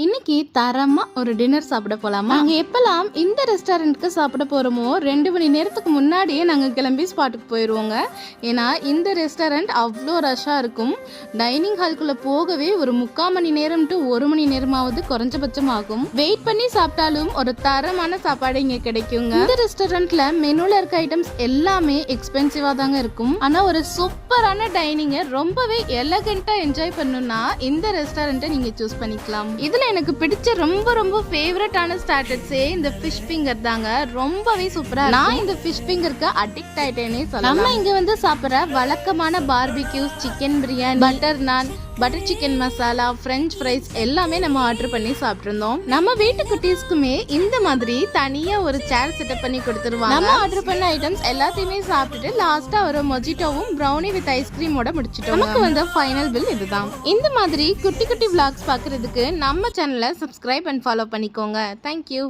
இன்னைக்கு தரமா ஒரு டின்னர் சாப்பிட போலாமா? நாங்க எப்பெல்லாம் இந்த ரெஸ்டாரண்ட்க்கு சாப்பிட போறோமோ 2 மணி நேரத்துக்கு முன்னாடியே நாங்க கிளம்பி ஸ்பாட்டுக்கு போயிடுவோங்க. ஏன்னா இந்த ரெஸ்டாரண்ட் அவ்வளோ ரஷ்ஷாக இருக்கும். டைனிங் ஹால்குள்ள போகவே ஒரு 3/4 மணி நேரம் டு 1 மணி நேரமாவது குறைஞ்சபட்சம் ஆகும். வெயிட் பண்ணி சாப்பிட்டாலும் ஒரு தரமான சாப்பாடு இங்க கிடைக்குங்க. இந்த ரெஸ்டாரண்ட்ல மெனுல இருக்க ஐட்டம்ஸ் எல்லாமே எக்ஸ்பென்சிவா தாங்க இருக்கும். ஆனா ஒரு சூப்பரான டைனிங்கை ரொம்பவே எலகண்டா என்ஜாய் பண்ணணும்னா இந்த ரெஸ்டாரண்ட்டை நீங்க சூஸ் பண்ணிக்கலாம். இதுல எனக்கு பிடிச்ச ரொம்ப ஃபேவரட்டான ஸ்டார்டர்ஸே இந்த ஃபிஷ் ஃபிங்கர் தாங்க. ரொம்பவே சூப்பரா. நான் இந்த ஃபிஷ் ஃபிங்கருக்கு அடிக்ட் ஆயிட்டேனே சொல்லலாம். நம்ம இங்க வந்து சாப்பிட்ற வழக்கமான barbecues, chicken biryani, butter naan, butter chicken masala, french fries எல்லாமே நம்ம ஆர்டர் பண்ணி சாப்பிட்டுருந்தோம். நம்ம வீட்டு குட்டீஸ்க்குமே இந்த மாதிரி தனியா ஒரு சேர் செட்டப் பண்ணி கொடுத்துருவாங்க. நம்ம ஆர்டர் பண்ண ஐட்டம்ஸ் எல்லாத்தையுமே சாப்பிட்டுட்டு லாஸ்டா ஒரு மொஜிட்டோவும் ப்ரௌனி வித் ஐஸ்கிரீமோட முடிச்சிட்டோம். நமக்கு வந்து ஃபைனல் பில் இதுதான். இந்த மாதிரி குட்டி குட்டி vlogs பார்க்கறதுக்கு நம்ம சேனலை சப்ஸ்கிரைப் அண்ட் ஃபாலோ பண்ணிக்கோங்க. தேங்க்யூ.